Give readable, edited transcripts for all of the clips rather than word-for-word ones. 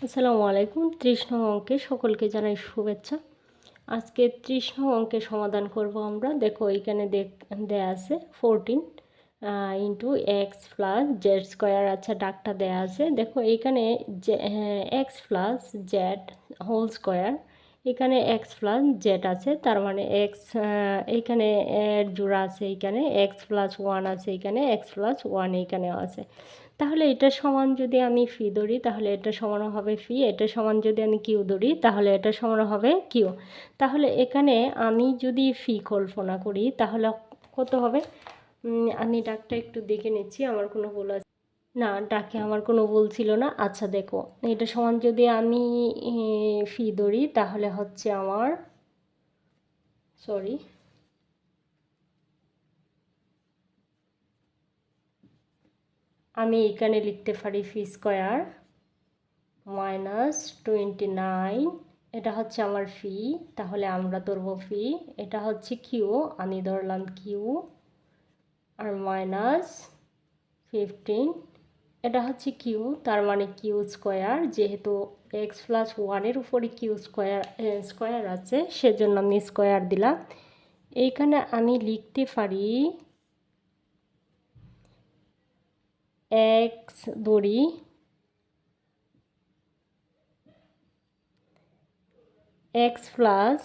আসসালামু আলাইকুম। 30 নং অঙ্কে সকলকে জানাই শুভেচ্ছা। আজকে 30 নং অঙ্কের সমাধান করব আমরা। দেখো এখানে দেয়া আছে 14 into X plus Z square. আচ্ছা, ডাকটা দেয়া আছে। দেখো এইখানে X plus Z whole square, এখানে এক্স প্লাস জেড আছে, তার মানে এক্স এইখানে এর জোড়া আছে, এইখানে এক্স প্লাস ওয়ান আছে, এখানে এক্স প্লাস ওয়ান এইখানেও আছে। তাহলে এটা সমান যদি আমি ফি ধরি তাহলে এটা সমান হবে ফি, এটা সমান যদি আমি কিউ ধরি তাহলে এটা সমান হবে কিউ। তাহলে এখানে আমি যদি ফি কল্পনা করি তাহলে কত হবে? আমি ডাকটা একটু দেখে নিচ্ছি, আমার কোনো ভুল আছে না, ডাকে আমার কোনো ভুল ছিল না। আচ্ছা দেখো, এটা সমান যদি আমি ফি ধরি তাহলে হচ্ছে আমার সরি আমি এখানে লিখতে পারি ফি স্কোয়ার -29, এটা হচ্ছে আমার ফি, তাহলে আমরা ধরবো ফি। এটা হচ্ছে কিউ, আমি ধরলাম কিউ, আর -15, এটা হচ্ছে কিউ, তার মানে কিউ স্কোয়ার, যেহেতু এক্স প্লাস ওয়ানের উপরে কিউ স্কোয়ার আছে সেজন্য আমি স্কোয়ার দিলাম। এইখানে আমি লিখতে পারি এক্স ধরি এক্স প্লাস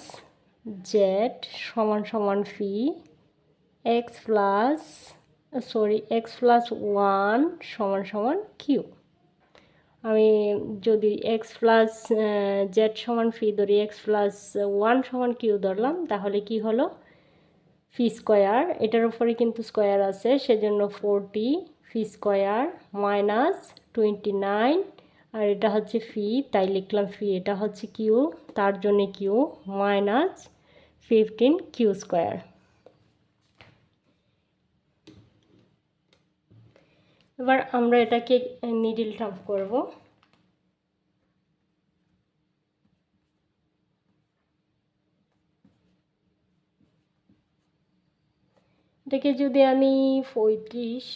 জেড সমান সমান ফি, এক্স প্লাস ওয়ান সমান সমান কিউ। আমি যদি এক্স প্লাস জেড সমান ফি ধরি, এক্স প্লাস ওয়ান সমান কিউ ধরলাম, তাহলে কি হলো? ফি স্কোয়ার, এটার উপরে কিন্তু স্কোয়ার আছে সেজন্য 40 ফি স্কোয়ার -29, আর এটা হচ্ছে ফি তাই লিখলাম ফি, এটা হচ্ছে কিউ তার জন্য কিউ -15 কিউ স্কোয়ার। এবার আমরা এটাকে নিডল টার্ম করব। এটাকে যদি আমি 35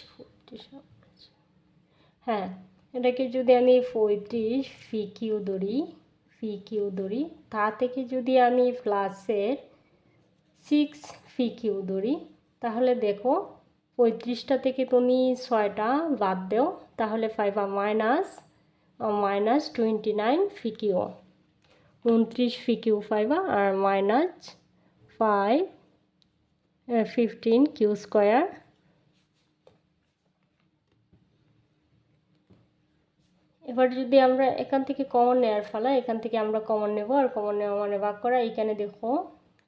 হ্যাঁ, এটাকে যদি আমি 35 ফি কিউ ধরি, তা থেকে যদি আমি প্লাসের 6 ফি কিউ ধরি, তাহলে দেখো 35টা থেকে তুমি 6টা বাদ দাও, তাহলে পাইবা -29 ফি কিউ, 29 ফি কিউ পাইবা, আর -15 কিউ স্কোয়ার। এবার যদি আমরা এখান থেকে কমন নেওয়ার ফলে এখান থেকে আমরা কমন নেব, আর কমন নেওয়া মানে ভাগ করা। এখানে দেখো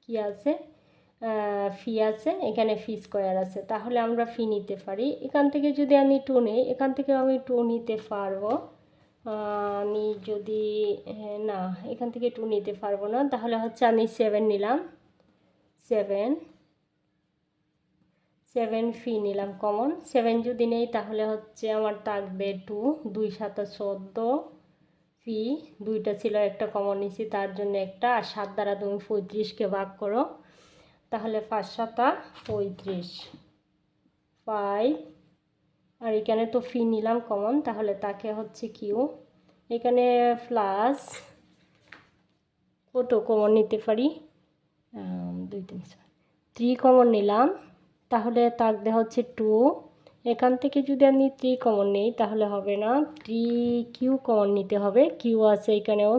কি আছে, ফি আছে, এখানে ফি স্কোয়ার আছে, তাহলে আমরা ফি নিতে পারি। এখান থেকে যদি আমি টু নিই, এখান থেকে আমি টু নিতে পারবো। আমি যদি না, এখান থেকে টু নিতে পারবো না, তাহলে হচ্ছে আমি 7 নিলাম, 7 ফি নিলাম কমন। 7 যদি নেই তাহলে হচ্ছে আমার থাকবে 2, 2 7 14 ফি, দুইটা ছিল, একটা কমন নিছি তার জন্য একটা, আর 7 দ্বারা তুমি 35কে ভাগ করো, তাহলে 5 7 35, 5, আর এখানে তো ফি নিলাম কমন, তাহলে তাকে হচ্ছে কিউ। এখানে প্লাস কত কমন নিতে পারি, 2 3 3 কমন নিলাম, তাহলে থাকবে হচ্ছে 2। এখান থেকে যদি আমি 3 কমন নিই তাহলে হবে না, 3 কিউ কমন নিতে হবে, কিউ আছে এখানেও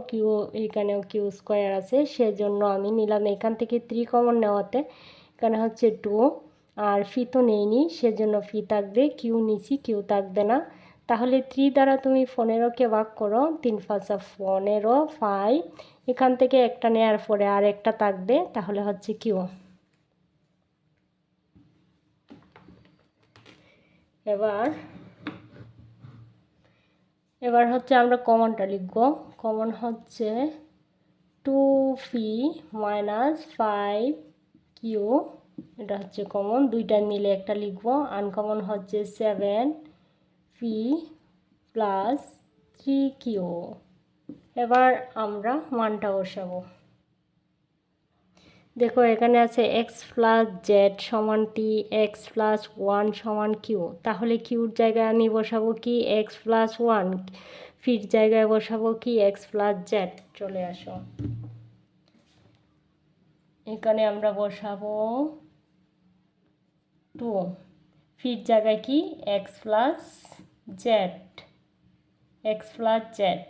কিউ স্কোয়ার আছে, সেজন্য আমি নিলাম এখান থেকে 3 কমন নেওয়াতে, এখানে হচ্ছে 2, আর ফি তো নেইনি সেজন্য ফি থাকবে, কিউ নিছি কিউ থাকবে না। তাহলে 3 দ্বারা তুমি 15কে ভাগ করো, 3 5 15, 5, এখান থেকে একটা নেওয়ার পরে আর একটা থাকবে, তাহলে হচ্ছে কিউ। এবার হচ্ছে আমরা কমনটা লিখব। কমন হচ্ছে 2 ফি -5 কিউ, এটা হচ্ছে কমন, দুইটা মিলে একটা লিখব। আনকমন হচ্ছে 7 ফি প্লাস 3 কিউ। এবার আমরা মানটা বসাবো। দেখো এখানে আছে এক্স প্লাস জেড সমান টি, এক্স প্লাস ওয়ান সমান কিউ, তাহলে কিউর জায়গায় আমি বসাবো কি এক্স প্লাস ওয়ান, ফির জায়গায় বসাবো কি এক্স প্লাস জেড। চলে আসো, এখানে আমরা বসাবো 2, ফির জায়গায় কি X plus Z, X plus Z,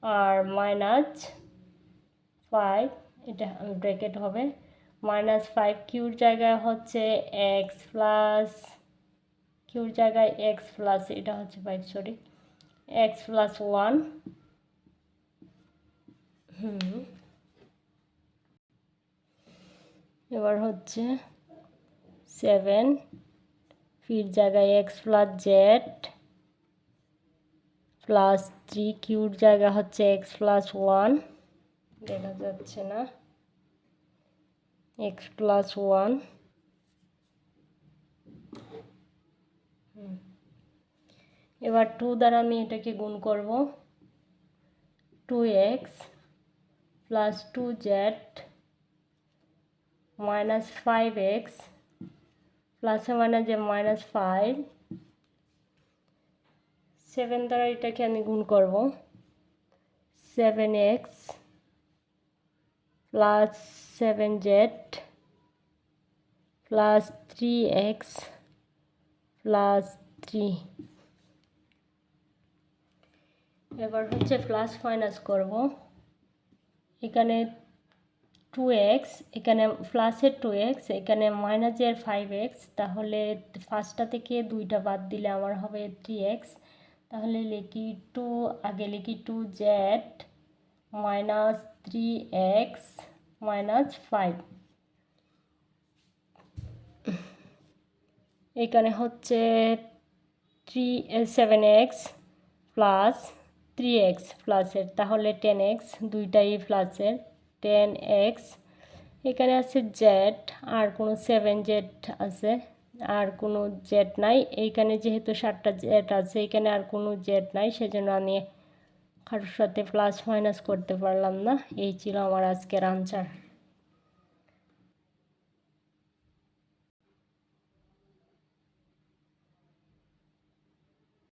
আর -5, এটা ব্র্যাকেট হবে, -5 কিউর জায়গায় হচ্ছে এক্স প্লাস, কিউর জায়গায় এক্স প্লাস, এটা হচ্ছে 5, সরি, এক্স প্লাস 1, এবার হচ্ছে 7, ফির জায়গায় এক্স প্লাস জেড প্লাস 3, কিউর জায়গা হচ্ছে এক্স প্লাস 1, দেখা যাচ্ছে না, এক্স প্লাস 1, এবার 2 দ্বারা আমি এটাকে গুণ করব, 2x plus 2z minus 5x প্লাসে মাইনাসে -5, 7 দ্বারা এটাকে আমি গুণ করব, 7x plus 7z plus 3x plus 3। এবার হচ্ছে প্লাস মাইনাস করব, এখানে 2x, এখানে প্লাসের 2x, এখানে মাইনাসের 5x, তাহলে ফার্স্টটা থেকে 2টা বাদ দিলে আমার হবে 3x, তাহলে লিখি 2, আগে লিখি 2z মাইনাস 3x মাইনাস 5, এখানে হচ্ছে 7x প্লাস 3x প্লাসের, তাহলে 10x, দুইটাই প্লাসের, 10x, এখানে আছে z, আর কোনো 7z আছে, আর কোনো z নাই, এইখানে যেহেতু 7টা z আছে, এখানে আর কোনো z নাই, সেজন্য আমি কারোর সাথে প্লাস মাইনাস করতে পারলাম না। এই ছিল আমার আজকের আনসার।